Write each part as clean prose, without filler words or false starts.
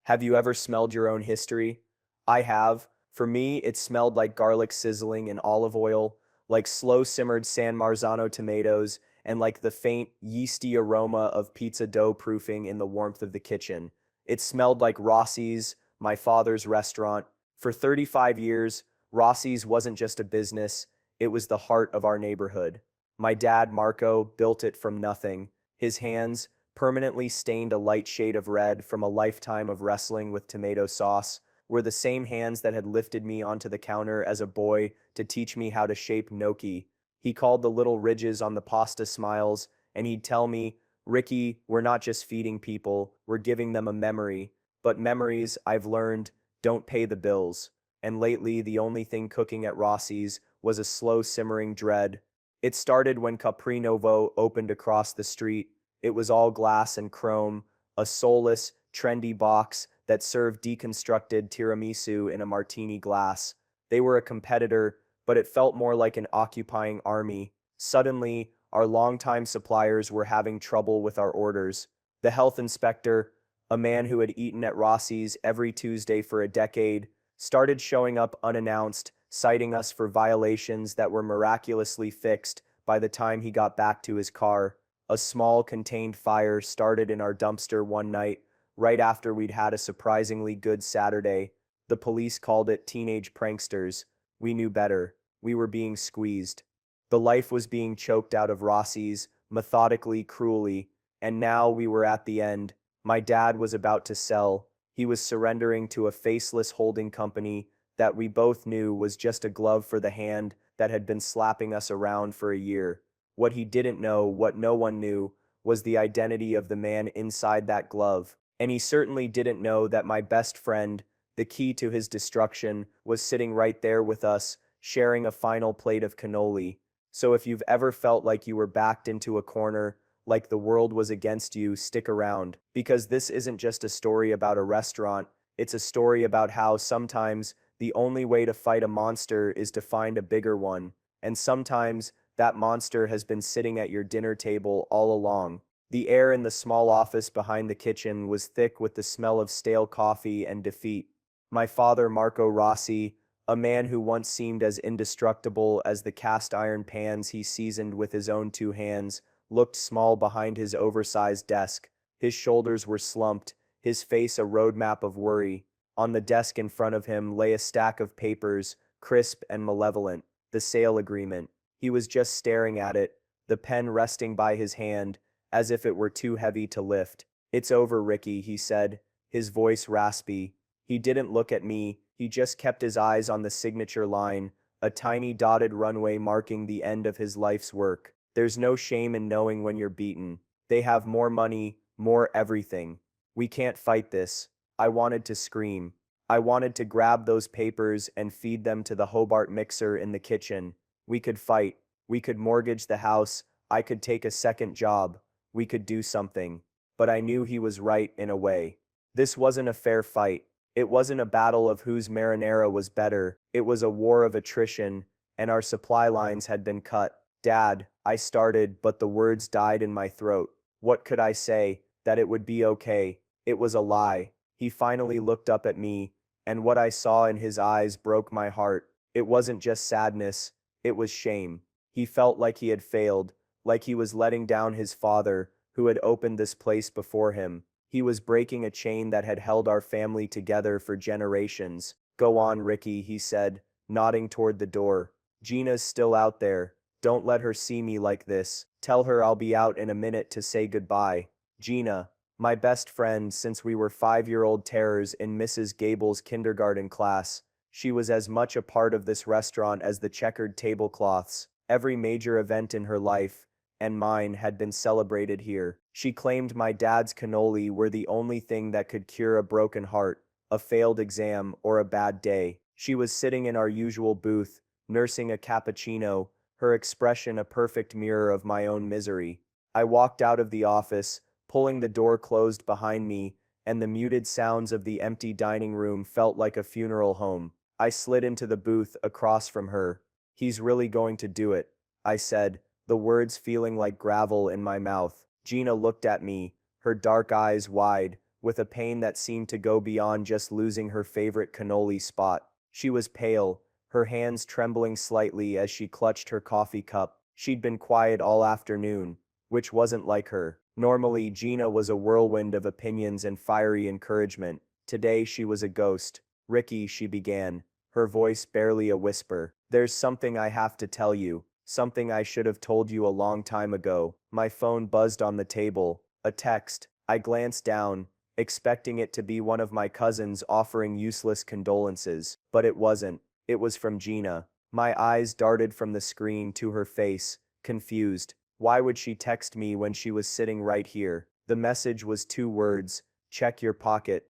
Have you ever smelled your own history? I have. For me, it smelled like garlic sizzling in olive oil, like slow simmered San Marzano tomatoes, and like the faint, yeasty aroma of pizza dough proofing in the warmth of the kitchen. It smelled like Rossi's, my father's restaurant. For 35 years, Rossi's wasn't just a business, it was the heart of our neighborhood. My dad, Marco, built it from nothing. His hands, permanently stained a light shade of red from a lifetime of wrestling with tomato sauce, were the same hands that had lifted me onto the counter as a boy to teach me how to shape gnocchi. He called the little ridges on the pasta smiles, and he'd tell me, Ricky, we're not just feeding people, we're giving them a memory. But memories, I've learned, don't pay the bills. And lately, the only thing cooking at Rossi's was a slow simmering dread. It started when Capri Novo opened across the street. It was all glass and chrome, a soulless, trendy box that served deconstructed tiramisu in a martini glass. They were a competitor, but it felt more like an occupying army. Suddenly, our longtime suppliers were having trouble with our orders. The health inspector, a man who had eaten at Rossi's every Tuesday for a decade, started showing up unannounced, citing us for violations that were miraculously fixed by the time he got back to his car. A small contained fire started in our dumpster one night, right after we'd had a surprisingly good Saturday. The police called it teenage pranksters. We knew better. We were being squeezed. The life was being choked out of Rossi's, methodically, cruelly, and now we were at the end. My dad was about to sell. He was surrendering to a faceless holding company that we both knew was just a glove for the hand that had been slapping us around for a year. What he didn't know, what no one knew, was the identity of the man inside that glove. And he certainly didn't know that my best friend, the key to his destruction, was sitting right there with us, sharing a final plate of cannoli. So if you've ever felt like you were backed into a corner, like the world was against you, stick around. Because this isn't just a story about a restaurant, it's a story about how sometimes the only way to fight a monster is to find a bigger one. And sometimes that monster has been sitting at your dinner table all along. The air in the small office behind the kitchen was thick with the smell of stale coffee and defeat. My father, Marco Rossi, a man who once seemed as indestructible as the cast iron pans he seasoned with his own two hands, looked small behind his oversized desk. His shoulders were slumped, his face a roadmap of worry. On the desk in front of him lay a stack of papers, crisp and malevolent, the sale agreement. He was just staring at it, the pen resting by his hand, as if it were too heavy to lift. It's over, Ricky, he said, his voice raspy. He didn't look at me, he just kept his eyes on the signature line, a tiny dotted runway marking the end of his life's work. There's no shame in knowing when you're beaten. They have more money, more everything. We can't fight this. I wanted to scream. I wanted to grab those papers and feed them to the Hobart mixer in the kitchen. We could fight. We could mortgage the house. I could take a second job. We could do something. But I knew he was right in a way. This wasn't a fair fight. It wasn't a battle of whose marinara was better. It was a war of attrition, and our supply lines had been cut. Dad, I started, but the words died in my throat. What could I say? That it would be okay. It was a lie. He finally looked up at me, and what I saw in his eyes broke my heart. It wasn't just sadness, it was shame. He felt like he had failed, like he was letting down his father, who had opened this place before him. He was breaking a chain that had held our family together for generations. Go on, Ricky, he said, nodding toward the door. Gina's still out there. Don't let her see me like this. Tell her I'll be out in a minute to say goodbye. Gina, my best friend since we were 5-year-old terrors in Mrs. Gable's kindergarten class. She was as much a part of this restaurant as the checkered tablecloths. Every major event in her life, and mine, had been celebrated here. She claimed my dad's cannoli were the only thing that could cure a broken heart, a failed exam, or a bad day. She was sitting in our usual booth, nursing a cappuccino, her expression a perfect mirror of my own misery. I walked out of the office, pulling the door closed behind me, and the muted sounds of the empty dining room felt like a funeral home. I slid into the booth across from her. He's really going to do it, I said, the words feeling like gravel in my mouth. Gina looked at me, her dark eyes wide, with a pain that seemed to go beyond just losing her favorite cannoli spot. She was pale, her hands trembling slightly as she clutched her coffee cup. She'd been quiet all afternoon, which wasn't like her. Normally, Gina was a whirlwind of opinions and fiery encouragement. Today, she was a ghost. "Ricky," she began, her voice barely a whisper. "There's something I have to tell you. Something I should have told you a long time ago." My phone buzzed on the table. A text. I glanced down, expecting it to be one of my cousins offering useless condolences, but it wasn't. It was from Gina. My eyes darted from the screen to her face, confused. Why would she text me when she was sitting right here? The message was 2 words: check your pocket.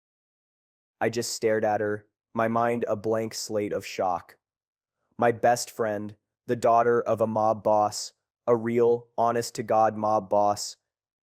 I just stared at her, my mind a blank slate of shock. My best friend, the daughter of a mob boss, a real, honest-to-God mob boss.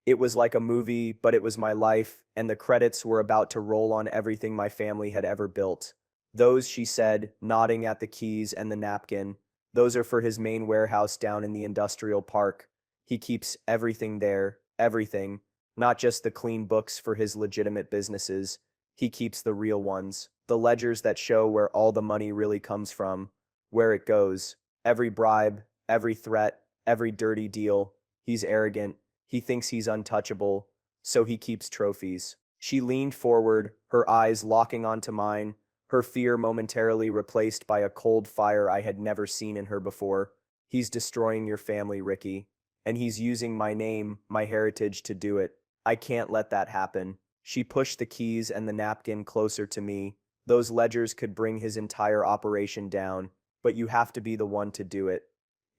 It was like a movie, but it was my life, and the credits were about to roll on everything my family had ever built. "Those," she said, nodding at the keys and the napkin, "those are for his main warehouse down in the industrial park. He keeps everything there, everything, not just the clean books for his legitimate businesses. He keeps the real ones, the ledgers that show where all the money really comes from, where it goes. Every bribe, every threat, every dirty deal. He's arrogant. He thinks he's untouchable, so he keeps trophies." She leaned forward, her eyes locking onto mine, her fear momentarily replaced by a cold fire I had never seen in her before. "He's destroying your family, Ricky. And he's using my name, my heritage to do it. I can't let that happen." She pushed the keys and the napkin closer to me. "Those ledgers could bring his entire operation down, but you have to be the one to do it."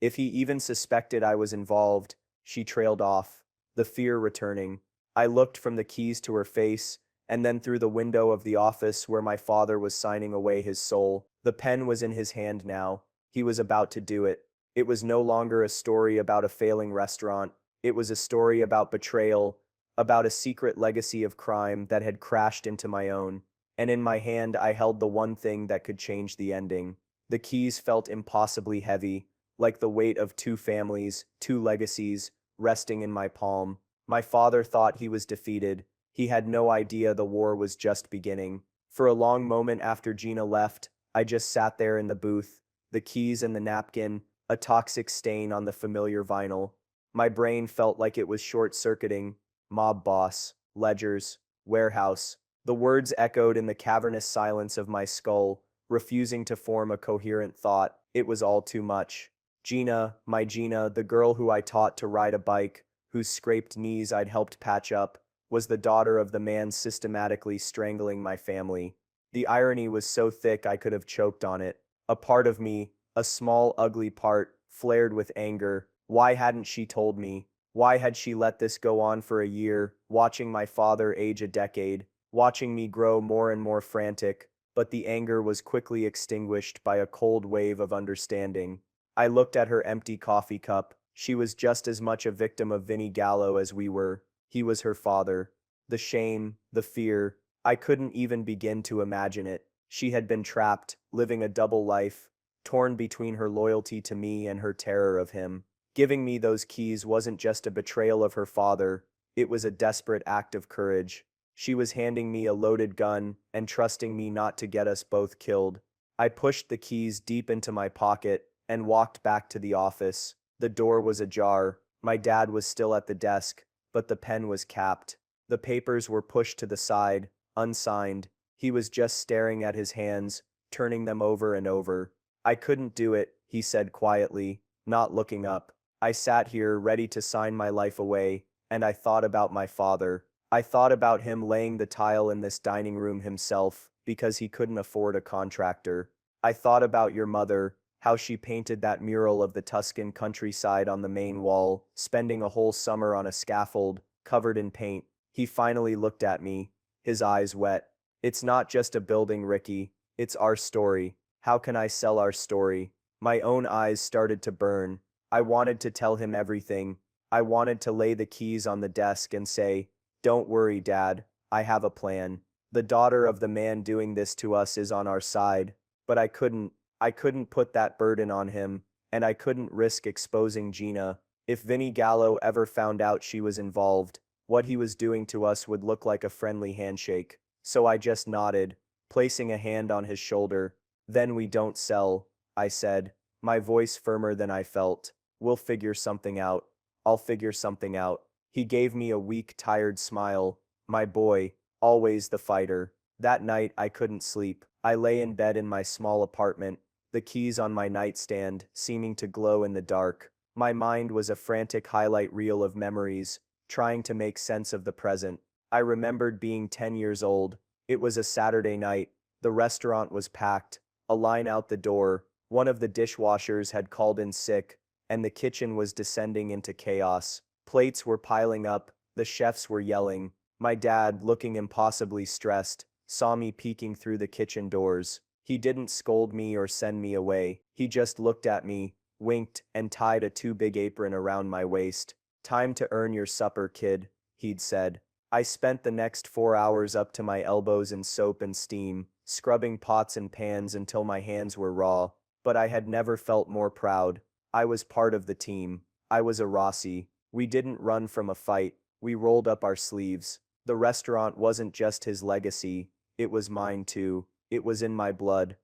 If he even suspected I was involved, she trailed off, the fear returning. I looked from the keys to her face, and then through the window of the office where my father was signing away his soul. The pen was in his hand now. He was about to do it. It was no longer a story about a failing restaurant. It was a story about betrayal, about a secret legacy of crime that had crashed into my own. And in my hand I held the one thing that could change the ending. The keys felt impossibly heavy, like the weight of 2 families, 2 legacies, resting in my palm. My father thought he was defeated. He had no idea the war was just beginning. For a long moment after Gina left, I just sat there in the booth, the keys and the napkin, a toxic stain on the familiar vinyl. My brain felt like it was short-circuiting. Mob boss, ledgers, warehouse. The words echoed in the cavernous silence of my skull, refusing to form a coherent thought. It was all too much. Gina, my Gina, the girl who I taught to ride a bike, whose scraped knees I'd helped patch up, was the daughter of the man systematically strangling my family. The irony was so thick I could have choked on it. A part of me, a small ugly part, flared with anger. Why hadn't she told me? Why had she let this go on for a year, watching my father age a decade, watching me grow more and more frantic? But the anger was quickly extinguished by a cold wave of understanding. I looked at her empty coffee cup. She was just as much a victim of Vinnie Gallo as we were. He was her father. The shame, the fear, I couldn't even begin to imagine it. She had been trapped, living a double life, torn between her loyalty to me and her terror of him. Giving me those keys wasn't just a betrayal of her father, it was a desperate act of courage. She was handing me a loaded gun and trusting me not to get us both killed. I pushed the keys deep into my pocket and walked back to the office. The door was ajar. My dad was still at the desk, but the pen was capped. The papers were pushed to the side, unsigned. He was just staring at his hands, turning them over and over. "I couldn't do it," he said quietly, not looking up. I sat here ready to sign my life away, and I thought about my father. I thought about him laying the tile in this dining room himself because he couldn't afford a contractor. I thought about your mother, how she painted that mural of the Tuscan countryside on the main wall, spending a whole summer on a scaffold, covered in paint. He finally looked at me, his eyes wet. "It's not just a building, Ricky. It's our story. How can I sell our story?" My own eyes started to burn. I wanted to tell him everything. I wanted to lay the keys on the desk and say, "Don't worry, Dad. I have a plan. The daughter of the man doing this to us is on our side." But I couldn't. I couldn't put that burden on him, and I couldn't risk exposing Gina. If Vinnie Gallo ever found out she was involved, What he was doing to us would look like a friendly handshake. So I just nodded, placing a hand on his shoulder. Then we don't sell, I said, my voice firmer than I felt. We'll figure something out. I'll figure something out. He gave me a weak, tired smile. My boy, always the fighter. That night I couldn't sleep. I lay in bed in my small apartment, the keys on my nightstand, seeming to glow in the dark. My mind was a frantic highlight reel of memories, trying to make sense of the present. I remembered being 10 years old. It was a Saturday night. The restaurant was packed, a line out the door. One of the dishwashers had called in sick, and the kitchen was descending into chaos. Plates were piling up, the chefs were yelling. My dad, looking impossibly stressed, saw me peeking through the kitchen doors. He didn't scold me or send me away. He just looked at me, winked, and tied a too big apron around my waist. "Time to earn your supper, kid," he'd said. I spent the next 4 hours up to my elbows in soap and steam, scrubbing pots and pans until my hands were raw. But I had never felt more proud. I was part of the team. I was a Rossi. We didn't run from a fight. We rolled up our sleeves. The restaurant wasn't just his legacy. It was mine too. It was in my blood.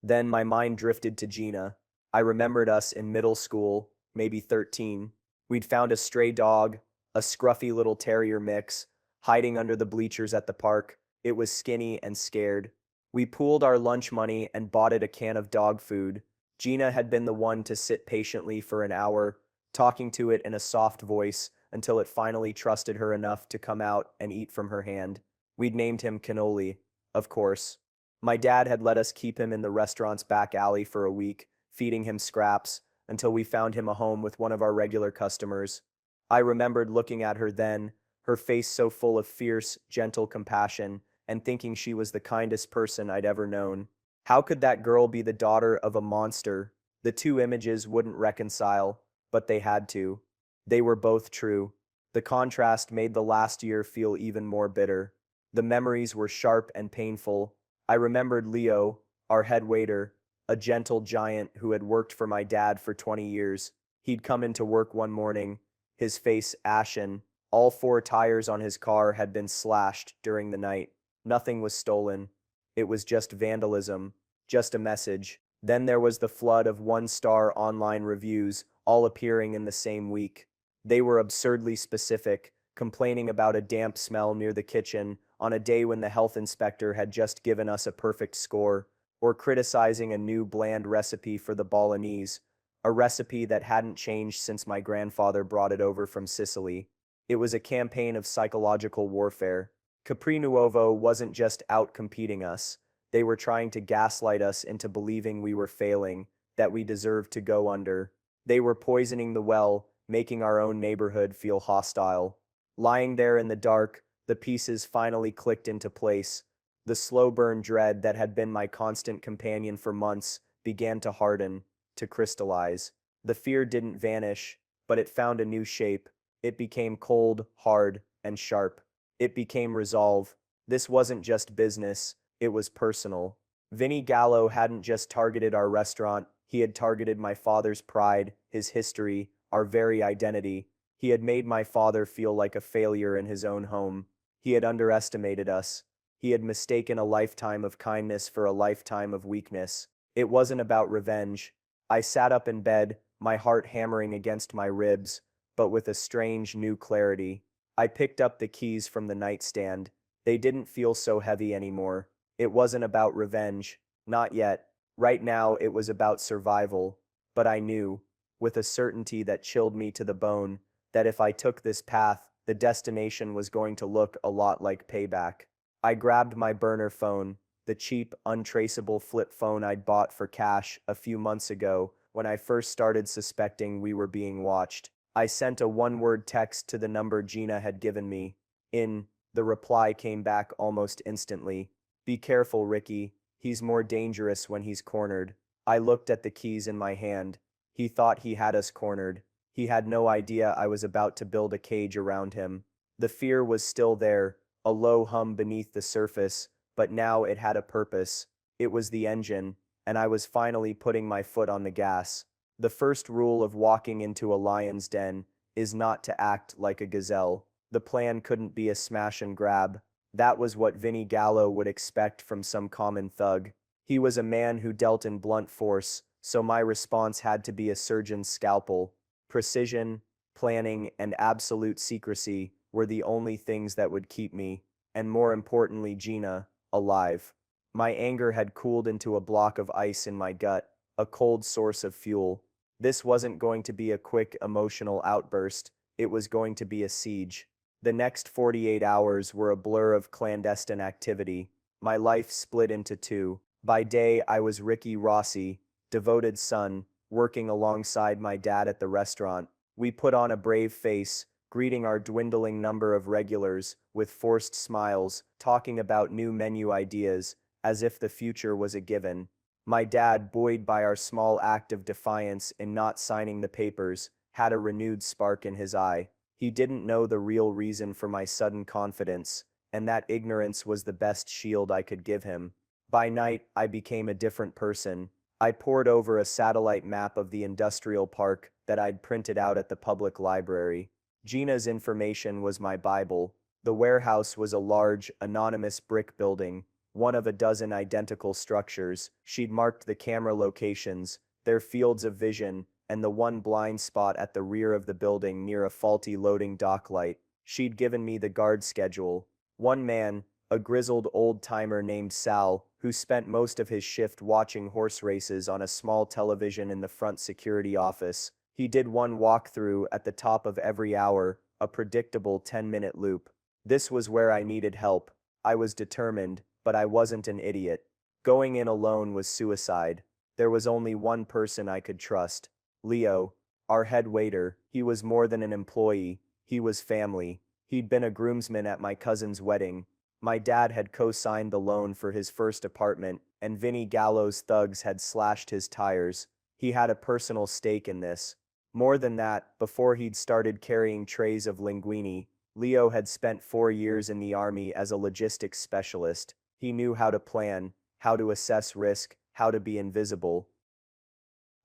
Then my mind drifted to Gina. I remembered us in middle school, maybe 13. We'd found a stray dog, a scruffy little terrier mix, hiding under the bleachers at the park. It was skinny and scared. We pooled our lunch money and bought it a can of dog food. Gina had been the one to sit patiently for an hour, talking to it in a soft voice until it finally trusted her enough to come out and eat from her hand. We'd named him Cannoli, of course. My dad had let us keep him in the restaurant's back alley for a week, feeding him scraps, until we found him a home with one of our regular customers. I remembered looking at her then, her face so full of fierce, gentle compassion, and thinking she was the kindest person I'd ever known. How could that girl be the daughter of a monster? The two images wouldn't reconcile, but they had to. They were both true. The contrast made the last year feel even more bitter. The memories were sharp and painful. I remembered Leo, our head waiter, a gentle giant who had worked for my dad for 20 years. He'd come into work one morning, his face ashen. All four tires on his car had been slashed during the night. Nothing was stolen. It was just vandalism, just a message. Then there was the flood of one-star online reviews, all appearing in the same week. They were absurdly specific, complaining about a damp smell near the kitchen on a day when the health inspector had just given us a perfect score, or criticizing a new bland recipe for the bolognese, a recipe that hadn't changed since my grandfather brought it over from Sicily. It was a campaign of psychological warfare. Capri Nuovo wasn't just out competing us. They were trying to gaslight us into believing we were failing, that we deserved to go under. They were poisoning the well, making our own neighborhood feel hostile. Lying there in the dark, the pieces finally clicked into place. The slow burn dread that had been my constant companion for months began to harden, to crystallize. The fear didn't vanish, but it found a new shape. It became cold, hard, and sharp. It became resolve. This wasn't just business, it was personal. Vinny Gallo hadn't just targeted our restaurant, he had targeted my father's pride, his history, our very identity. He had made my father feel like a failure in his own home. He had underestimated us. He had mistaken a lifetime of kindness for a lifetime of weakness. It wasn't about revenge. I sat up in bed, my heart hammering against my ribs, but with a strange new clarity. I picked up the keys from the nightstand. They didn't feel so heavy anymore. It wasn't about revenge. Not yet. Right now, it was about survival. But I knew, with a certainty that chilled me to the bone, that if I took this path, the destination was going to look a lot like payback. I grabbed my burner phone, the cheap, untraceable flip phone I'd bought for cash a few months ago when I first started suspecting we were being watched. I sent a one-word text to the number Gina had given me. The reply came back almost instantly. "Be careful, Ricky. He's more dangerous when he's cornered." I looked at the keys in my hand. He thought he had us cornered. He had no idea I was about to build a cage around him. The fear was still there, a low hum beneath the surface, but now it had a purpose. It was the engine, and I was finally putting my foot on the gas. The first rule of walking into a lion's den is not to act like a gazelle. The plan couldn't be a smash and grab. That was what Vinnie Gallo would expect from some common thug. He was a man who dealt in blunt force, so my response had to be a surgeon's scalpel. Precision, planning, and absolute secrecy were the only things that would keep me, and more importantly Gina, alive. My anger had cooled into a block of ice in my gut, a cold source of fuel. This wasn't going to be a quick emotional outburst, it was going to be a siege. The next 48 hours were a blur of clandestine activity. My life split into two. By day, I was Ricky Rossi, devoted son, working alongside my dad at the restaurant. We put on a brave face, greeting our dwindling number of regulars with forced smiles, talking about new menu ideas, as if the future was a given. My dad, buoyed by our small act of defiance in not signing the papers, had a renewed spark in his eye. He didn't know the real reason for my sudden confidence, and that ignorance was the best shield I could give him. By night, I became a different person. I pored over a satellite map of the industrial park that I'd printed out at the public library. Gina's information was my Bible. The warehouse was a large, anonymous brick building, one of a dozen identical structures. She'd marked the camera locations, their fields of vision, and the one blind spot at the rear of the building near a faulty loading dock light. She'd given me the guard schedule. One man, a grizzled old-timer named Sal, who spent most of his shift watching horse races on a small television in the front security office. He did one walkthrough at the top of every hour, a predictable 10-minute loop. This was where I needed help. I was determined, but I wasn't an idiot. Going in alone was suicide. There was only one person I could trust. Leo, our head waiter. He was more than an employee, he was family. He'd been a groomsman at my cousin's wedding. My dad had co-signed the loan for his first apartment, and Vinnie Gallo's thugs had slashed his tires. He had a personal stake in this. More than that, before he'd started carrying trays of linguine, Leo had spent 4 years in the army as a logistics specialist. He knew how to plan, how to assess risk, how to be invisible.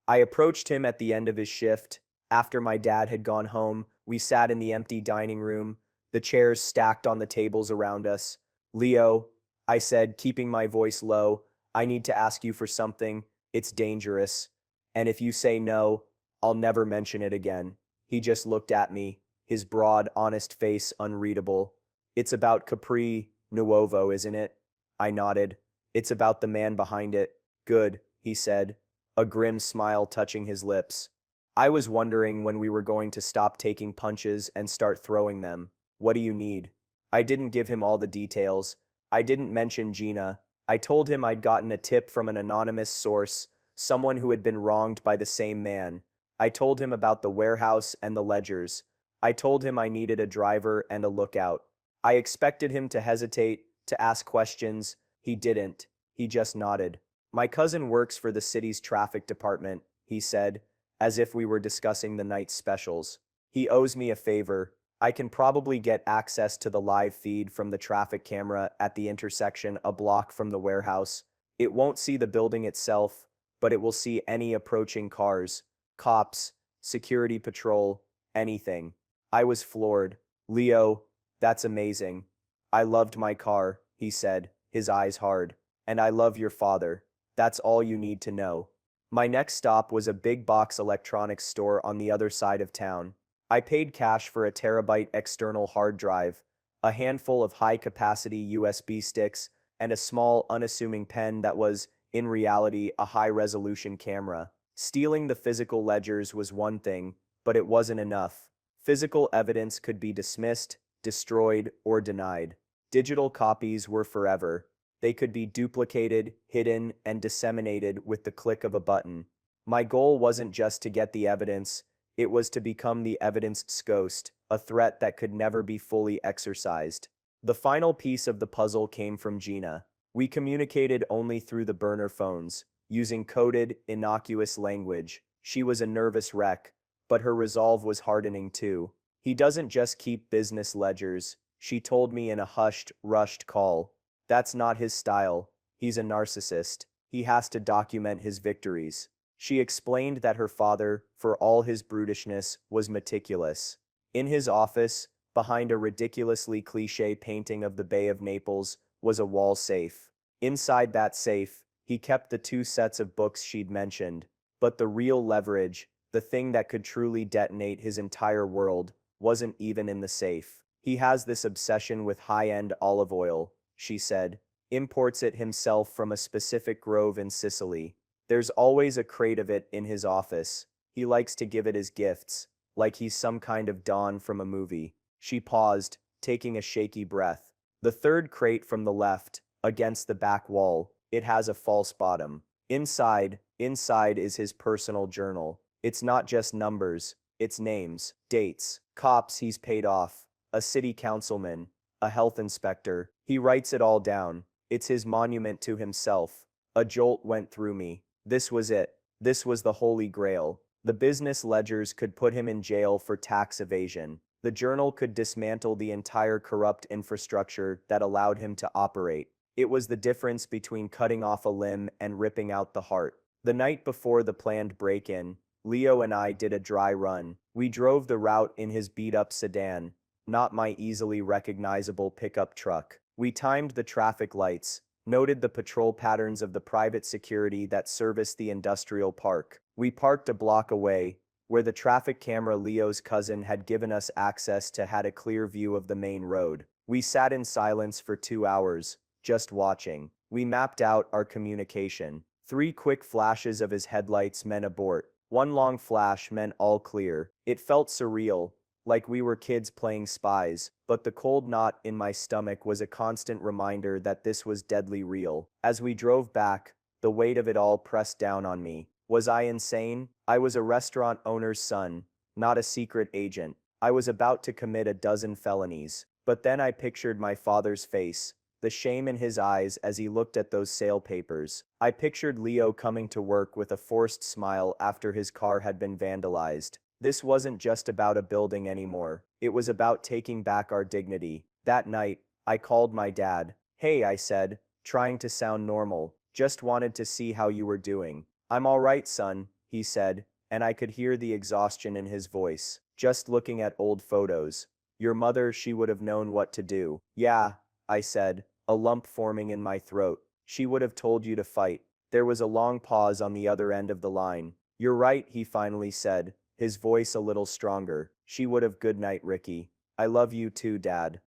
I approached him at the end of his shift. After my dad had gone home, we sat in the empty dining room, the chairs stacked on the tables around us. Leo, I said, keeping my voice low, I need to ask you for something. It's dangerous. And if you say no, I'll never mention it again. He just looked at me, his broad, honest face unreadable. It's about Capri Nuovo, isn't it? I nodded. It's about the man behind it. Good, he said, a grim smile touching his lips. I was wondering when we were going to stop taking punches and start throwing them. What do you need? I didn't give him all the details. I didn't mention Gina. I told him I'd gotten a tip from an anonymous source, someone who had been wronged by the same man. I told him about the warehouse and the ledgers. I told him I needed a driver and a lookout. I expected him to hesitate, to ask questions. He didn't. He just nodded. My cousin works for the city's traffic department, he said, as if we were discussing the night's specials. He owes me a favor. I can probably get access to the live feed from the traffic camera at the intersection a block from the warehouse. It won't see the building itself, but it will see any approaching cars, cops, security patrol, anything. I was floored. Leo, that's amazing. I loved my car, he said, his eyes hard. And I love your father. That's all you need to know. My next stop was a big box electronics store on the other side of town. I paid cash for a terabyte external hard drive, a handful of high-capacity USB sticks, and a small, unassuming pen that was, in reality, a high-resolution camera. Stealing the physical ledgers was one thing, but it wasn't enough. Physical evidence could be dismissed, destroyed, or denied. Digital copies were forever. They could be duplicated, hidden, and disseminated with the click of a button. My goal wasn't just to get the evidence, it was to become the evidence's ghost, a threat that could never be fully exorcised. The final piece of the puzzle came from Gina. We communicated only through the burner phones, using coded, innocuous language. She was a nervous wreck, but her resolve was hardening too. He doesn't just keep business ledgers, she told me in a hushed, rushed call. That's not his style. He's a narcissist. He has to document his victories. She explained that her father, for all his brutishness, was meticulous. In his office, behind a ridiculously cliché painting of the Bay of Naples, was a wall safe. Inside that safe, he kept the two sets of books she'd mentioned, but the real leverage, the thing that could truly detonate his entire world, wasn't even in the safe. He has this obsession with high-end olive oil, she said. Imports it himself from a specific grove in Sicily. There's always a crate of it in his office. He likes to give it as gifts, like he's some kind of Don from a movie. She paused, taking a shaky breath. The third crate from the left, against the back wall, it has a false bottom. Inside is his personal journal. It's not just numbers, it's names, dates, cops he's paid off, a city councilman, a health inspector. He writes it all down. It's his monument to himself. A jolt went through me. This was it. This was the holy grail. The business ledgers could put him in jail for tax evasion. The journal could dismantle the entire corrupt infrastructure that allowed him to operate. It was the difference between cutting off a limb and ripping out the heart. The night before the planned break-in, Leo and I did a dry run. We drove the route in his beat-up sedan, not my easily recognizable pickup truck. We timed the traffic lights, noted the patrol patterns of the private security that serviced the industrial park. We parked a block away, where the traffic camera Leo's cousin had given us access to had a clear view of the main road. We sat in silence for 2 hours, just watching. We mapped out our communication. 3 quick flashes of his headlights meant abort. 1 long flash meant all clear. It felt surreal, like we were kids playing spies, but the cold knot in my stomach was a constant reminder that this was deadly real. As we drove back, the weight of it all pressed down on me. Was I insane? I was a restaurant owner's son, not a secret agent. I was about to commit a dozen felonies. But then I pictured my father's face, the shame in his eyes as he looked at those sale papers. I pictured Leo coming to work with a forced smile after his car had been vandalized. This wasn't just about a building anymore. It was about taking back our dignity. That night, I called my dad. "Hey," I said, trying to sound normal. "Just wanted to see how you were doing." "I'm all right, son," he said, and I could hear the exhaustion in his voice. "Just looking at old photos. Your mother, she would have known what to do." "Yeah," I said, a lump forming in my throat. "She would have told you to fight." There was a long pause on the other end of the line. "You're right," he finally said, his voice a little stronger. "She would have. Good night, Ricky. I love you too, Dad."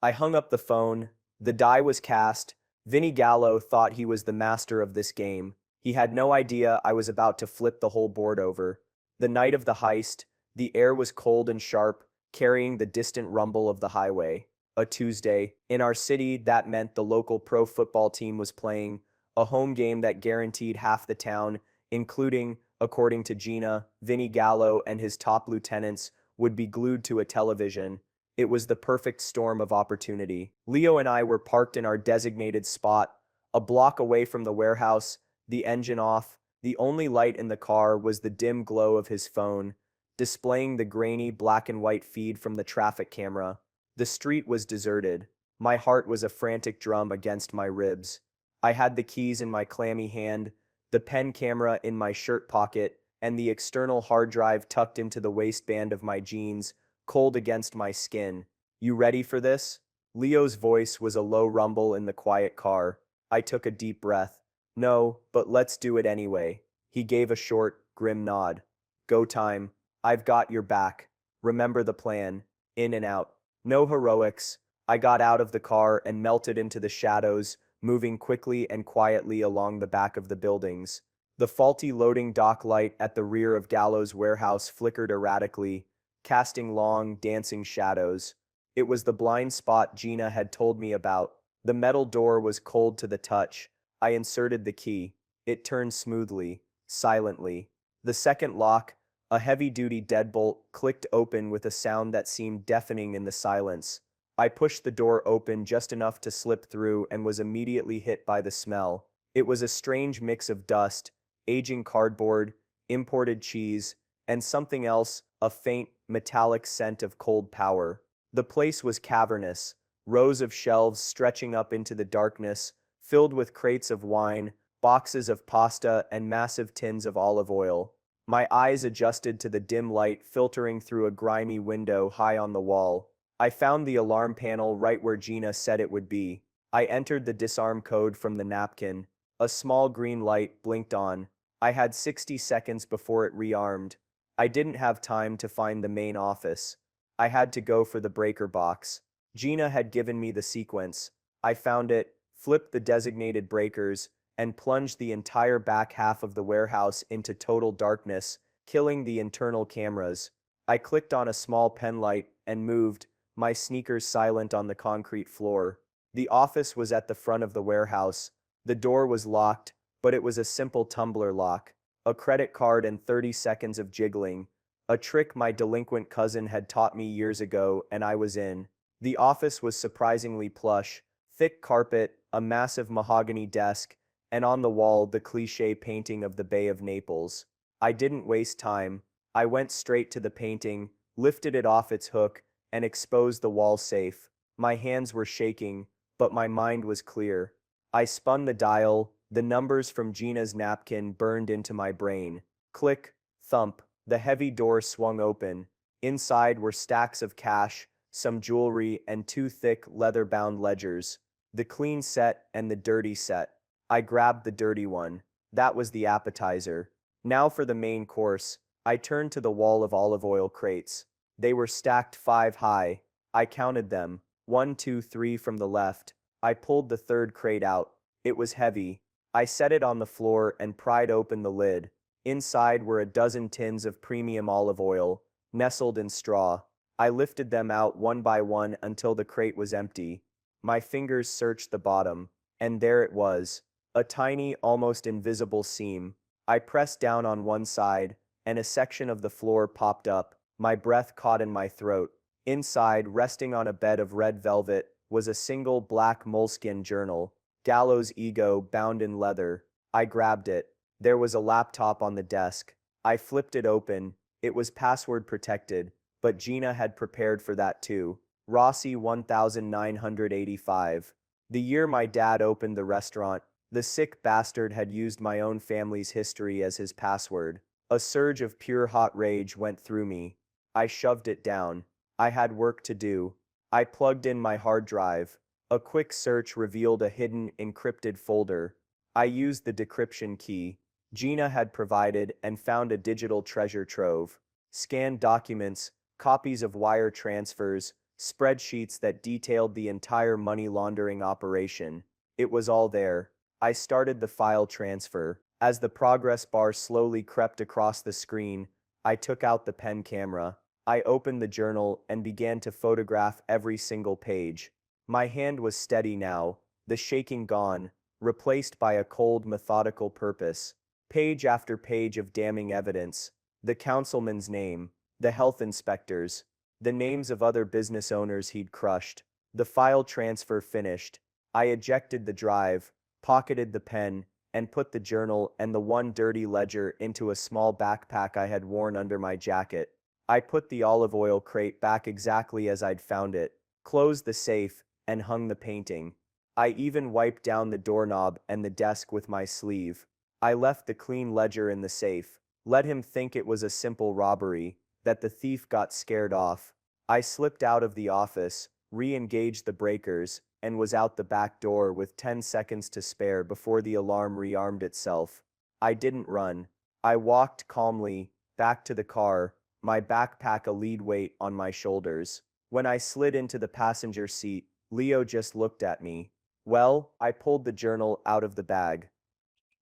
I hung up the phone. The die was cast. Vinny Gallo thought he was the master of this game. He had no idea I was about to flip the whole board over. The night of the heist, the air was cold and sharp, carrying the distant rumble of the highway. A Tuesday. In our city, that meant the local pro football team was playing, a home game that guaranteed half the town, including, according to Gina, Vinny Gallo and his top lieutenants, would be glued to a television. It was the perfect storm of opportunity. Leo and I were parked in our designated spot, a block away from the warehouse, the engine off. The only light in the car was the dim glow of his phone, displaying the grainy black and white feed from the traffic camera. The street was deserted. My heart was a frantic drum against my ribs. I had the keys in my clammy hand, the pen camera in my shirt pocket, and the external hard drive tucked into the waistband of my jeans, cold against my skin. "You ready for this?" Leo's voice was a low rumble in the quiet car. I took a deep breath. "No, but let's do it anyway." He gave a short, grim nod. "Go time. I've got your back. Remember the plan. In and out. No heroics." I got out of the car and melted into the shadows, moving quickly and quietly along the back of the buildings. The faulty loading dock light at the rear of Gallo's warehouse flickered erratically, casting long, dancing shadows. It was the blind spot Gina had told me about. The metal door was cold to the touch. I inserted the key. It turned smoothly, silently. The second lock, a heavy-duty deadbolt, clicked open with a sound that seemed deafening in the silence. I pushed the door open just enough to slip through and was immediately hit by the smell. It was a strange mix of dust, aging cardboard, imported cheese, and something else, a faint, metallic scent of cold power. The place was cavernous, rows of shelves stretching up into the darkness, filled with crates of wine, boxes of pasta, and massive tins of olive oil. My eyes adjusted to the dim light filtering through a grimy window high on the wall. I found the alarm panel right where Gina said it would be. I entered the disarm code from the napkin. A small green light blinked on. I had 60 seconds before it rearmed. I didn't have time to find the main office. I had to go for the breaker box. Gina had given me the sequence. I found it, flipped the designated breakers, and plunged the entire back half of the warehouse into total darkness, killing the internal cameras. I clicked on a small pen light and moved, my sneakers silent on the concrete floor. The office was at the front of the warehouse. The door was locked, but it was a simple tumbler lock. A credit card and 30 seconds of jiggling. A trick my delinquent cousin had taught me years ago, and I was in. The office was surprisingly plush, thick carpet, a massive mahogany desk, and on the wall the cliché painting of the Bay of Naples. I didn't waste time. I went straight to the painting, lifted it off its hook, and exposed the wall safe. My hands were shaking, but my mind was clear. I spun the dial, the numbers from Gina's napkin burned into my brain. Click, thump, the heavy door swung open. Inside were stacks of cash, some jewelry, and two thick, leather-bound ledgers. The clean set and the dirty set. I grabbed the dirty one. That was the appetizer. Now for the main course. I turned to the wall of olive oil crates. They were stacked 5 high. I counted them. 1, 2, 3 from the left. I pulled the third crate out. It was heavy. I set it on the floor and pried open the lid. Inside were a dozen tins of premium olive oil, nestled in straw. I lifted them out one by one until the crate was empty. My fingers searched the bottom, and there it was. A tiny, almost invisible seam. I pressed down on one side, and a section of the floor popped up. My breath caught in my throat. Inside, resting on a bed of red velvet, was a single black moleskin journal. Gallows Ego bound in leather. I grabbed it. There was a laptop on the desk. I flipped it open. It was password protected, but Gina had prepared for that too. Rossi 1985. The year my dad opened the restaurant, the sick bastard had used my own family's history as his password. A surge of pure hot rage went through me. I shoved it down. I had work to do. I plugged in my hard drive. A quick search revealed a hidden, encrypted folder. I used the decryption key Gina had provided and found a digital treasure trove. Scanned documents, copies of wire transfers, spreadsheets that detailed the entire money laundering operation. It was all there. I started the file transfer. As the progress bar slowly crept across the screen, I took out the pen camera. I opened the journal and began to photograph every single page. My hand was steady now, the shaking gone, replaced by a cold, methodical purpose. Page after page of damning evidence. The councilman's name, the health inspectors, the names of other business owners he'd crushed. The file transfer finished. I ejected the drive, pocketed the pen, and put the journal and the one dirty ledger into a small backpack I had worn under my jacket. I put the olive oil crate back exactly as I'd found it, closed the safe, and hung the painting. I even wiped down the doorknob and the desk with my sleeve. I left the clean ledger in the safe. Let him think it was a simple robbery, that the thief got scared off. I slipped out of the office, re-engaged the breakers, and was out the back door with 10 seconds to spare before the alarm rearmed itself. I didn't run. I walked calmly, back to the car, my backpack a lead weight on my shoulders. When I slid into the passenger seat, Leo just looked at me. Well, I pulled the journal out of the bag.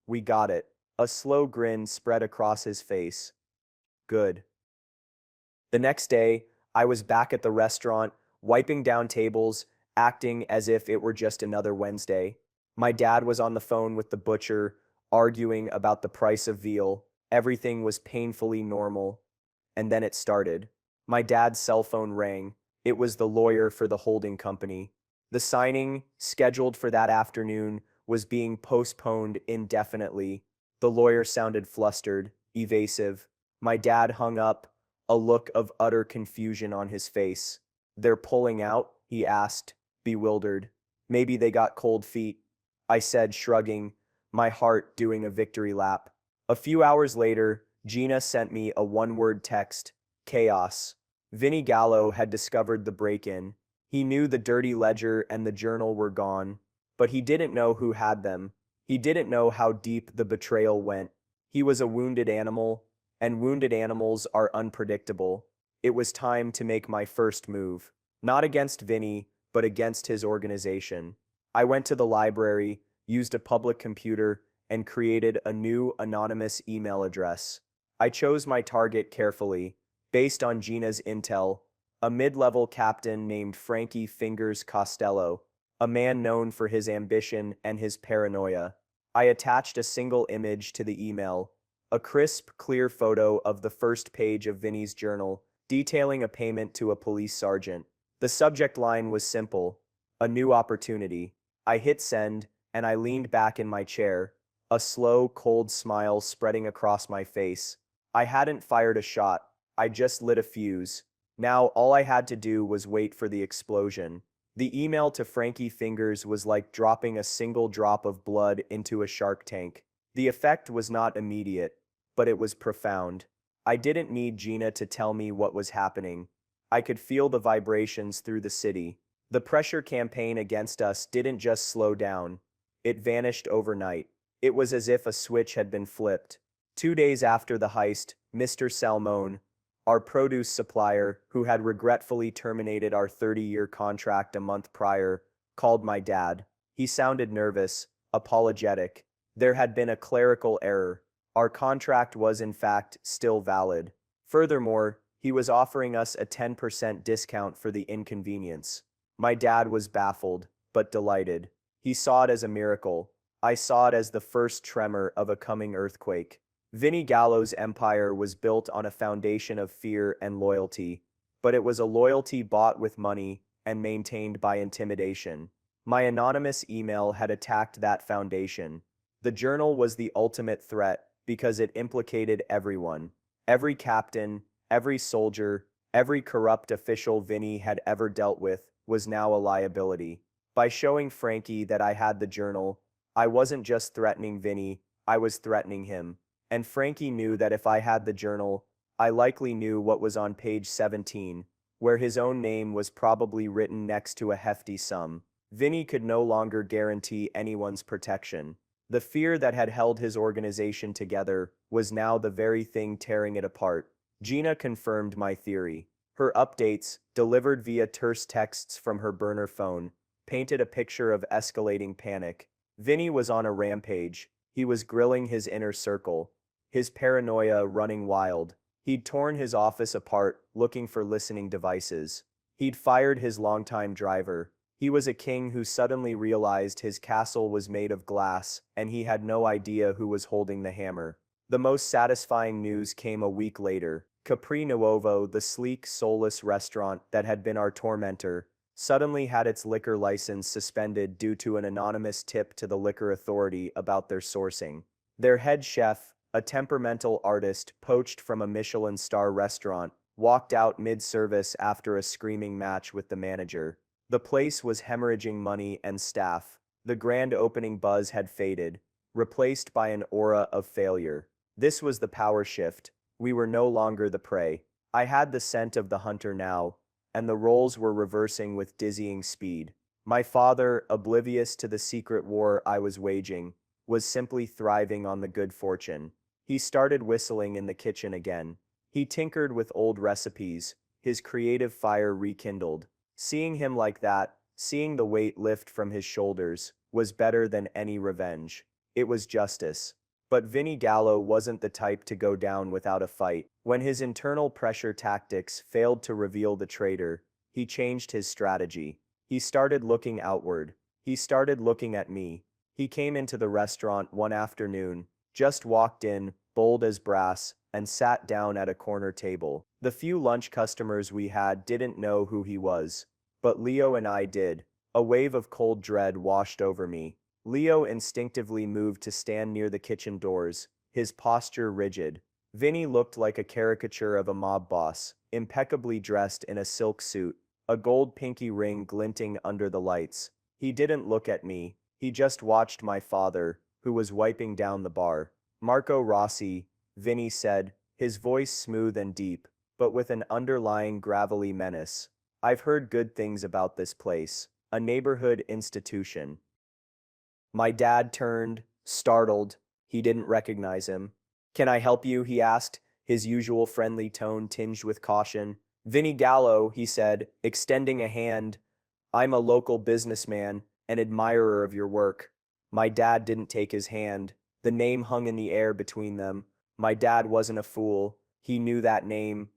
We got it. A slow grin spread across his face. Good. The next day, I was back at the restaurant, wiping down tables, acting as if it were just another Wednesday. My dad was on the phone with the butcher, arguing about the price of veal. Everything was painfully normal. And then it started. My dad's cell phone rang. It was the lawyer for the holding company. The signing, scheduled for that afternoon, was being postponed indefinitely. The lawyer sounded flustered, evasive. My dad hung up, a look of utter confusion on his face. They're pulling out? He asked, bewildered. Maybe they got cold feet, I said, shrugging, my heart doing a victory lap. A few hours later, Gina sent me a one-word text, chaos. Vinny Gallo had discovered the break-in. He knew the dirty ledger and the journal were gone, but he didn't know who had them. He didn't know how deep the betrayal went. He was a wounded animal, and wounded animals are unpredictable. It was time to make my first move. Not against Vinny, but against his organization. I went to the library, used a public computer, and created a new anonymous email address. I chose my target carefully, based on Gina's intel, a mid-level captain named Frankie Fingers Costello, a man known for his ambition and his paranoia. I attached a single image to the email, a crisp, clear photo of the first page of Vinny's journal, detailing a payment to a police sergeant. The subject line was simple, a new opportunity. I hit send, and I leaned back in my chair, a slow, cold smile spreading across my face. I hadn't fired a shot, I just lit a fuse. Now all I had to do was wait for the explosion. The email to Frankie Fingers was like dropping a single drop of blood into a shark tank. The effect was not immediate, but it was profound. I didn't need Gina to tell me what was happening. I could feel the vibrations through the city. The pressure campaign against us didn't just slow down, it vanished overnight. It was as if a switch had been flipped. 2 days after the heist, Mr. Salmone, our produce supplier, who had regretfully terminated our 30-year contract a month prior, called my dad. He sounded nervous, apologetic. There had been a clerical error. Our contract was in fact still valid. Furthermore, he was offering us a 10% discount for the inconvenience. My dad was baffled, but delighted. He saw it as a miracle. I saw it as the first tremor of a coming earthquake. Vinny Gallo's empire was built on a foundation of fear and loyalty, but it was a loyalty bought with money and maintained by intimidation. My anonymous email had attacked that foundation. The journal was the ultimate threat because it implicated everyone. Every captain, every soldier, every corrupt official Vinny had ever dealt with was now a liability. By showing Frankie that I had the journal, I wasn't just threatening Vinny, I was threatening him. And Frankie knew that if I had the journal, I likely knew what was on page 17, where his own name was probably written next to a hefty sum. Vinny could no longer guarantee anyone's protection. The fear that had held his organization together was now the very thing tearing it apart. Gina confirmed my theory. Her updates, delivered via terse texts from her burner phone, painted a picture of escalating panic. Vinny was on a rampage. He was grilling his inner circle, his paranoia running wild. He'd torn his office apart, looking for listening devices. He'd fired his longtime driver. He was a king who suddenly realized his castle was made of glass, and he had no idea who was holding the hammer. The most satisfying news came a week later. Capri Nuovo, the sleek, soulless restaurant that had been our tormentor, suddenly had its liquor license suspended due to an anonymous tip to the liquor authority about their sourcing. Their head chef, a temperamental artist poached from a Michelin star restaurant, walked out mid-service after a screaming match with the manager. The place was hemorrhaging money and staff. The grand opening buzz had faded, replaced by an aura of failure. This was the power shift. We were no longer the prey. I had the scent of the hunter now, and the roles were reversing with dizzying speed. My father, oblivious to the secret war I was waging, was simply thriving on the good fortune. He started whistling in the kitchen again. He tinkered with old recipes, his creative fire rekindled. Seeing him like that, seeing the weight lift from his shoulders, was better than any revenge. It was justice. But Vinny Gallo wasn't the type to go down without a fight. When his internal pressure tactics failed to reveal the traitor, he changed his strategy. He started looking outward. He started looking at me. He came into the restaurant one afternoon, just walked in, bold as brass, and sat down at a corner table. The few lunch customers we had didn't know who he was, but Leo and I did. A wave of cold dread washed over me. Leo instinctively moved to stand near the kitchen doors, his posture rigid. Vinny looked like a caricature of a mob boss, impeccably dressed in a silk suit, a gold pinky ring glinting under the lights. He didn't look at me, he just watched my father, who was wiping down the bar. Marco Rossi, Vinny said, his voice smooth and deep, but with an underlying gravelly menace. I've heard good things about this place, a neighborhood institution. My dad turned, startled. He didn't recognize him. Can I help you? He asked, his usual friendly tone tinged with caution. Vinny Gallo, he said, extending a hand. I'm a local businessman, an admirer of your work. My dad didn't take his hand. The name hung in the air between them. My dad wasn't a fool. He knew that name.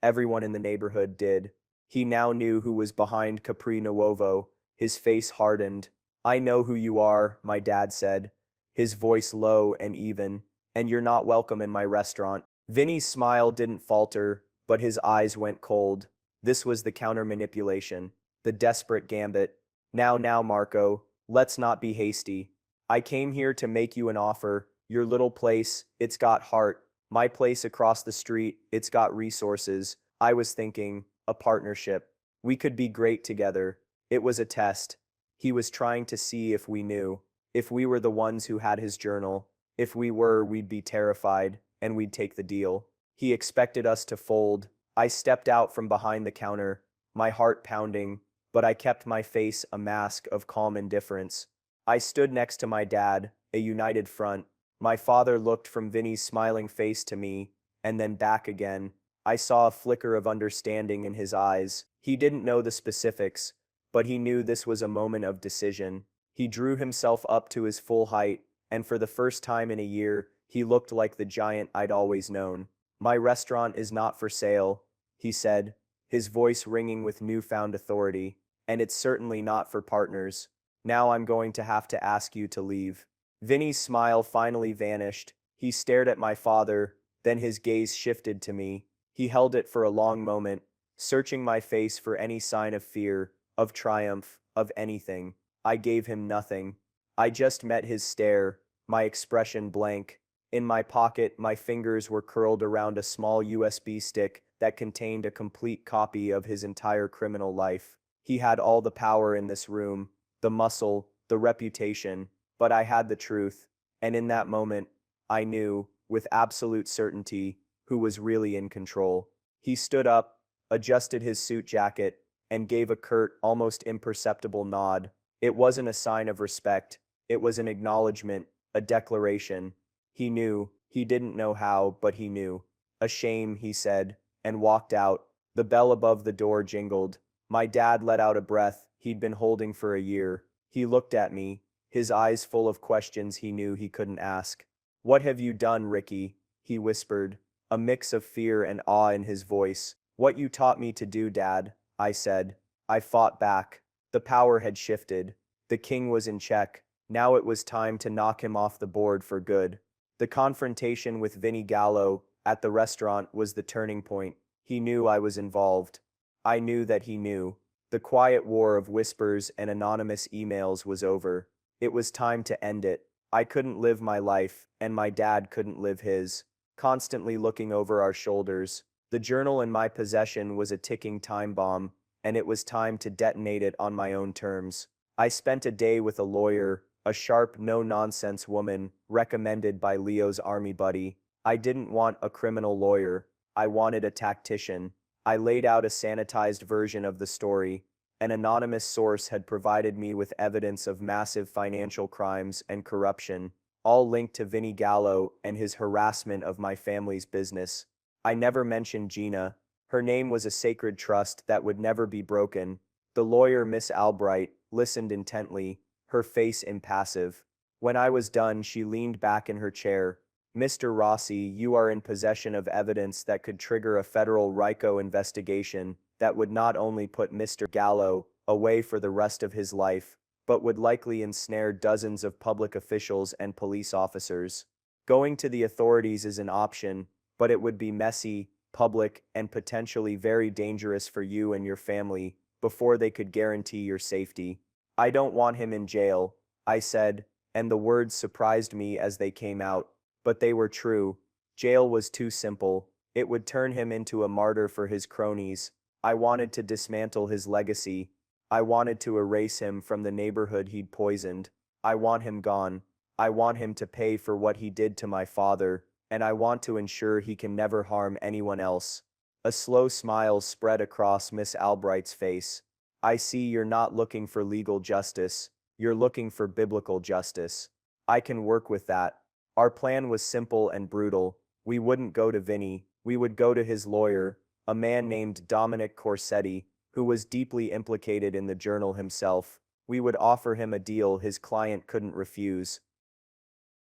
Everyone in the neighborhood did. He now knew who was behind Capri Nuovo. His face hardened. I know who you are, my dad said, his voice low and even, and you're not welcome in my restaurant. Vinny's smile didn't falter, but his eyes went cold. This was the counter manipulation, the desperate gambit. Now, Marco, let's not be hasty. I came here to make you an offer. Your little place, it's got heart. My place across the street, it's got resources. I was thinking, a partnership. We could be great together. It was a test. He was trying to see if we knew, if we were the ones who had his journal. If we were, we'd be terrified, and we'd take the deal. He expected us to fold. I stepped out from behind the counter, my heart pounding, but I kept my face a mask of calm indifference. I stood next to my dad, a united front. My father looked from Vinny's smiling face to me, and then back again. I saw a flicker of understanding in his eyes. He didn't know the specifics, but he knew this was a moment of decision. He drew himself up to his full height, and for the first time in a year, he looked like the giant I'd always known. My restaurant is not for sale, he said, his voice ringing with newfound authority, and it's certainly not for partners. Now I'm going to have to ask you to leave. Vinny's smile finally vanished. He stared at my father, then his gaze shifted to me. He held it for a long moment, searching my face for any sign of fear, of triumph, of anything. I gave him nothing. I just met his stare, my expression blank. In my pocket, my fingers were curled around a small USB stick that contained a complete copy of his entire criminal life. He had all the power in this room, the muscle, the reputation, but I had the truth, and in that moment, I knew, with absolute certainty, who was really in control. He stood up, adjusted his suit jacket, and gave a curt, almost imperceptible nod. It wasn't a sign of respect, it was an acknowledgement, a declaration. He knew, he didn't know how, but he knew. A shame, he said, and walked out. The bell above the door jingled. My dad let out a breath he'd been holding for a year. He looked at me, his eyes full of questions he knew he couldn't ask. What have you done, Ricky? He whispered, a mix of fear and awe in his voice. What you taught me to do, Dad, I said. I fought back. The power had shifted. The king was in check. Now it was time to knock him off the board for good. The confrontation with Vinny Gallo at the restaurant was the turning point. He knew I was involved. I knew that he knew. The quiet war of whispers and anonymous emails was over. It was time to end it. I couldn't live my life, and my dad couldn't live his, constantly looking over our shoulders. The journal in my possession was a ticking time bomb, and it was time to detonate it on my own terms. I spent a day with a lawyer, a sharp, no-nonsense woman, recommended by Leo's army buddy. I didn't want a criminal lawyer. I wanted a tactician. I laid out a sanitized version of the story. An anonymous source had provided me with evidence of massive financial crimes and corruption, all linked to Vinny Gallo and his harassment of my family's business. I never mentioned Gina. Her name was a sacred trust that would never be broken. The lawyer, Miss Albright, listened intently, her face impassive. When I was done, she leaned back in her chair. Mr. Rossi, you are in possession of evidence that could trigger a federal RICO investigation that would not only put Mr. Gallo away for the rest of his life, but would likely ensnare dozens of public officials and police officers. Going to the authorities is an option, but it would be messy, public, and potentially very dangerous for you and your family before they could guarantee your safety. I don't want him in jail, I said, and the words surprised me as they came out, but they were true. Jail was too simple. It would turn him into a martyr for his cronies. I wanted to dismantle his legacy. I wanted to erase him from the neighborhood he'd poisoned. I want him gone. I want him to pay for what he did to my father and I want to ensure he can never harm anyone else. A slow smile spread across Miss Albright's face. I see you're not looking for legal justice, you're looking for biblical justice. I can work with that. Our plan was simple and brutal. We wouldn't go to Vinny, we would go to his lawyer, a man named Dominic Corsetti, who was deeply implicated in the journal himself. We would offer him a deal his client couldn't refuse.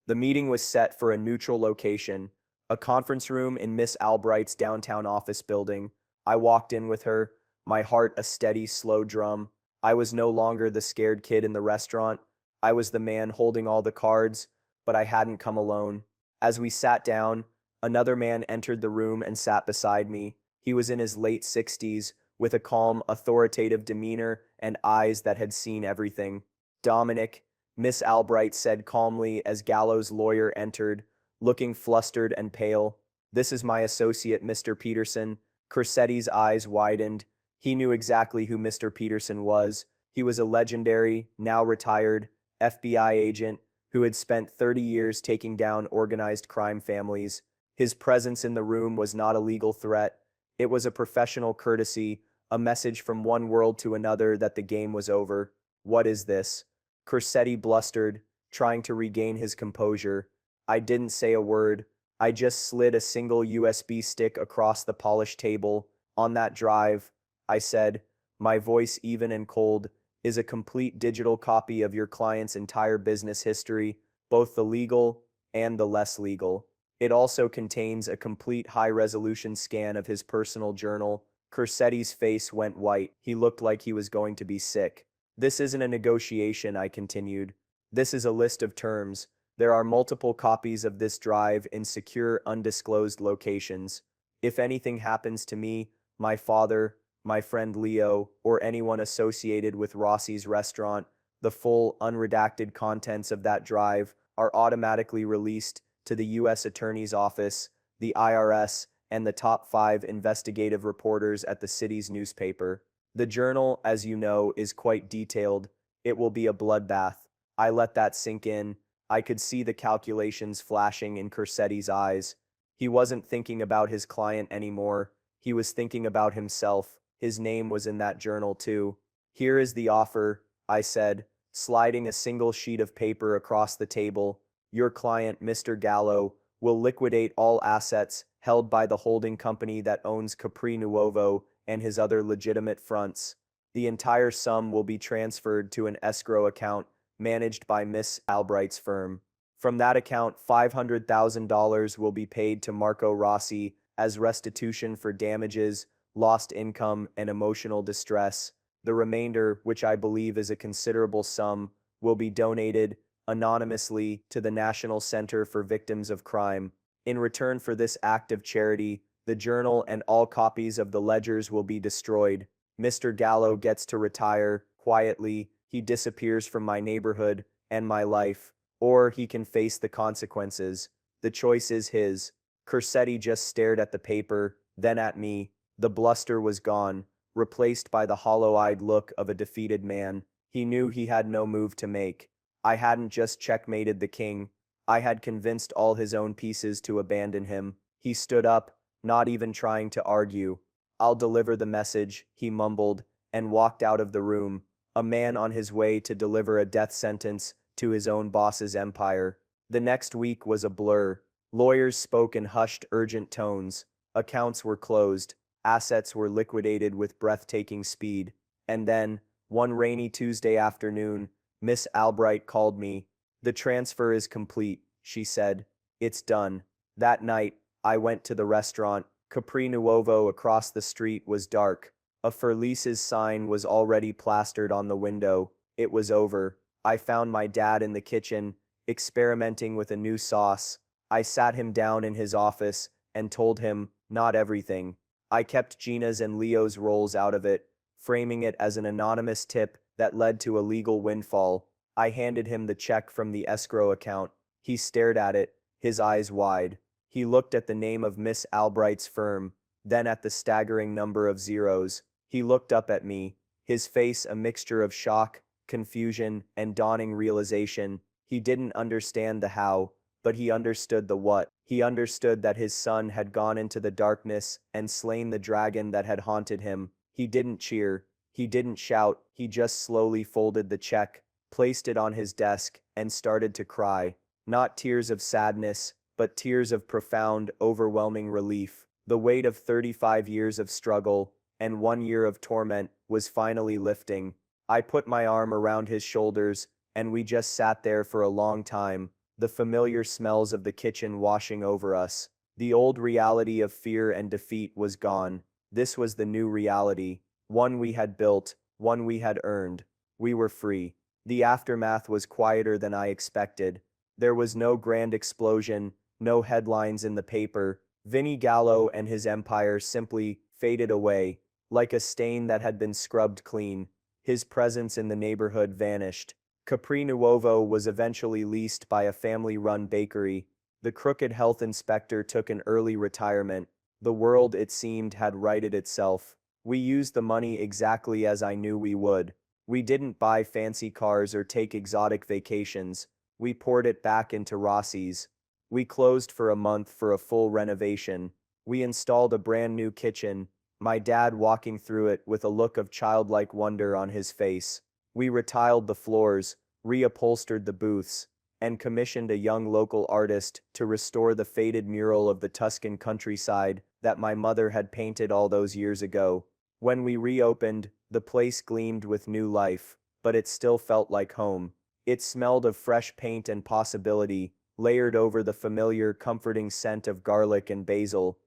The meeting was set for a neutral location, a conference room in Miss Albright's downtown office building. I walked in with her, my heart a steady, slow drum. I was no longer the scared kid in the restaurant. I was the man holding all the cards, but I hadn't come alone. As we sat down, another man entered the room and sat beside me. He was in his late 60s, with a calm, authoritative demeanor and eyes that had seen everything. Dominic, Miss Albright said calmly as Gallo's lawyer entered, looking flustered and pale. This is my associate, Mr. Peterson. Corsetti's eyes widened. He knew exactly who Mr. Peterson was. He was a legendary, now retired, FBI agent who had spent 30 years taking down organized crime families. His presence in the room was not a legal threat. It was a professional courtesy, a message from one world to another that the game was over. What is this? Corsetti blustered, trying to regain his composure. I didn't say a word. I just slid a single USB stick across the polished table. On that drive, I said, my voice even and cold, is a complete digital copy of your client's entire business history, both the legal and the less legal. It also contains a complete high-resolution scan of his personal journal. Corsetti's face went white. He looked like he was going to be sick. This isn't a negotiation, I continued. This is a list of terms. There are multiple copies of this drive in secure, undisclosed locations. If anything happens to me, my father, my friend Leo, or anyone associated with Rossi's restaurant, the full, unredacted contents of that drive are automatically released to the U.S. Attorney's Office, the IRS, and the top 5 investigative reporters at the city's newspaper. The journal, as you know, is quite detailed. It will be a bloodbath. I let that sink in. I could see the calculations flashing in Corsetti's eyes. He wasn't thinking about his client anymore. He was thinking about himself. His name was in that journal too. Here is the offer, I said, sliding a single sheet of paper across the table. Your client, Mr. Gallo, will liquidate all assets held by the holding company that owns Capri Nuovo and his other legitimate fronts. The entire sum will be transferred to an escrow account managed by Miss Albright's firm. From that account, $500,000 will be paid to Marco Rossi as restitution for damages, lost income, and emotional distress. The remainder, which I believe is a considerable sum, will be donated anonymously to the National Center for Victims of Crime. In return for this act of charity, the journal and all copies of the ledgers will be destroyed. Mr. Gallo gets to retire quietly. He disappears from my neighborhood and my life, or he can face the consequences. The choice is his. Corsetti just stared at the paper, then at me. The bluster was gone, replaced by the hollow-eyed look of a defeated man. He knew he had no move to make. I hadn't just checkmated the king. I had convinced all his own pieces to abandon him. He stood up, not even trying to argue. I'll deliver the message, he mumbled, and walked out of the room, a man on his way to deliver a death sentence to his own boss's empire. The next week was a blur. Lawyers spoke in hushed, urgent tones. Accounts were closed. Assets were liquidated with breathtaking speed. And then, one rainy Tuesday afternoon, Miss Albright called me. The transfer is complete, she said. It's done. That night, I went to the restaurant. Capri Nuovo across the street was dark. A For Lease's sign was already plastered on the window. It was over. I found my dad in the kitchen, experimenting with a new sauce. I sat him down in his office and told him, not everything. I kept Gina's and Leo's roles out of it, framing it as an anonymous tip that led to a legal windfall. I handed him the check from the escrow account. He stared at it, his eyes wide. He looked at the name of Miss Albright's firm, then at the staggering number of zeros. He looked up at me, his face a mixture of shock, confusion, and dawning realization. He didn't understand the how, but he understood the what. He understood that his son had gone into the darkness and slain the dragon that had haunted him. He didn't cheer. He didn't shout. He just slowly folded the check, placed it on his desk, and started to cry. Not tears of sadness, but tears of profound, overwhelming relief. The weight of 35 years of struggle and 1 year of torment was finally lifting. I put my arm around his shoulders, and we just sat there for a long time, the familiar smells of the kitchen washing over us. The old reality of fear and defeat was gone. This was the new reality, one we had built, one we had earned. We were free. The aftermath was quieter than I expected. There was no grand explosion, no headlines in the paper. Vinnie Gallo and his empire simply faded away, like a stain that had been scrubbed clean. His presence in the neighborhood vanished. Capri Nuovo was eventually leased by a family-run bakery. The crooked health inspector took an early retirement. The world, it seemed, had righted itself. We used the money exactly as I knew we would. We didn't buy fancy cars or take exotic vacations. We poured it back into Rossi's. We closed for a month for a full renovation. We installed a brand new kitchen, my dad walking through it with a look of childlike wonder on his face. We retiled the floors, reupholstered the booths, and commissioned a young local artist to restore the faded mural of the Tuscan countryside that my mother had painted all those years ago. When we reopened, the place gleamed with new life, but it still felt like home. It smelled of fresh paint and possibility, layered over the familiar, comforting scent of garlic and basil.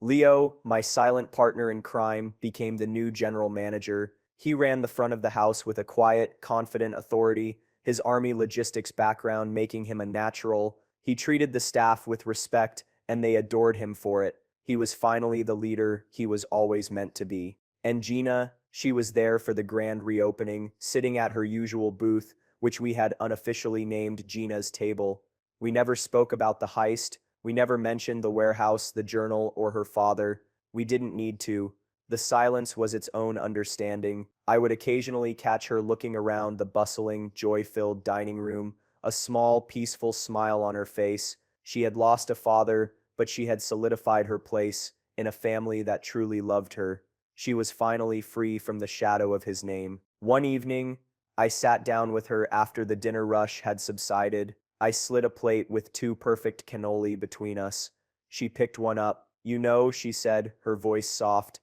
Leo, my silent partner in crime, became the new general manager. He ran the front of the house with a quiet, confident authority, his army logistics background making him a natural. He treated the staff with respect, and they adored him for it. He was finally the leader he was always meant to be. And Gina, she was there for the grand reopening, sitting at her usual booth, which we had unofficially named Gina's table. We never spoke about the heist. We never mentioned the warehouse, the journal, or her father. We didn't need to. The silence was its own understanding. I would occasionally catch her looking around the bustling, joy-filled dining room, a small, peaceful smile on her face. She had lost a father, but she had solidified her place in a family that truly loved her. She was finally free from the shadow of his name. One evening, I sat down with her after the dinner rush had subsided. I slid a plate with two perfect cannoli between us. She picked one up. "You know," she said, her voice soft,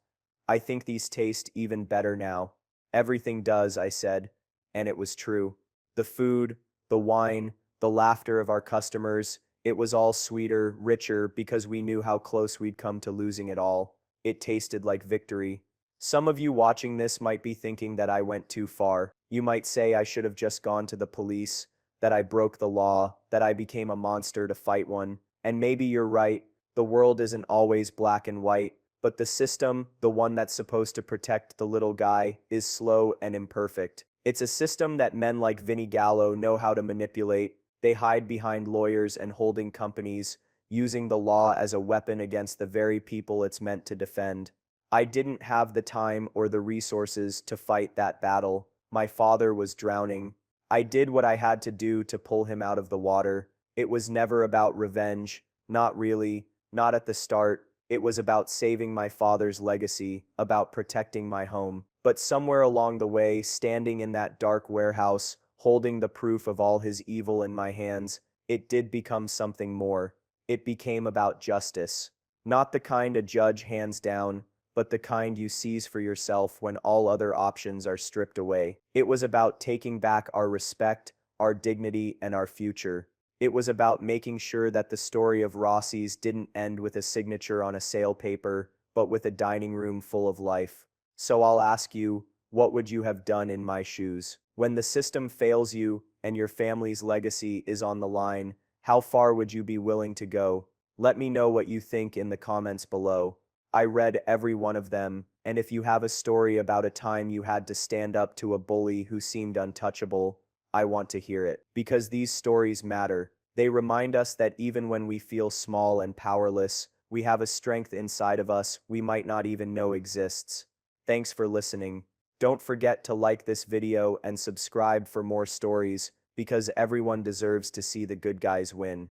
"I think these taste even better now." "Everything does," I said, and it was true. The food, the wine, the laughter of our customers, it was all sweeter, richer, because we knew how close we'd come to losing it all. It tasted like victory. Some of you watching this might be thinking that I went too far. You might say I should have just gone to the police, that I broke the law, that I became a monster to fight one. And maybe you're right, the world isn't always black and white, but the system, the one that's supposed to protect the little guy, is slow and imperfect. It's a system that men like Vinnie Gallo know how to manipulate. They hide behind lawyers and holding companies, using the law as a weapon against the very people it's meant to defend. I didn't have the time or the resources to fight that battle. My father was drowning. I did what I had to do to pull him out of the water. It was never about revenge. Not really. Not at the start. It was about saving my father's legacy, about protecting my home. But somewhere along the way, standing in that dark warehouse, holding the proof of all his evil in my hands, it did become something more. It became about justice. Not the kind a judge hands down, but the kind you seize for yourself when all other options are stripped away. It was about taking back our respect, our dignity, and our future. It was about making sure that the story of Rossi's didn't end with a signature on a sale paper, but with a dining room full of life. So I'll ask you, what would you have done in my shoes? When the system fails you and your family's legacy is on the line, how far would you be willing to go? Let me know what you think in the comments below. I read every one of them, and if you have a story about a time you had to stand up to a bully who seemed untouchable, I want to hear it. Because these stories matter. They remind us that even when we feel small and powerless, we have a strength inside of us we might not even know exists. Thanks for listening. Don't forget to like this video and subscribe for more stories. because everyone deserves to see the good guys win.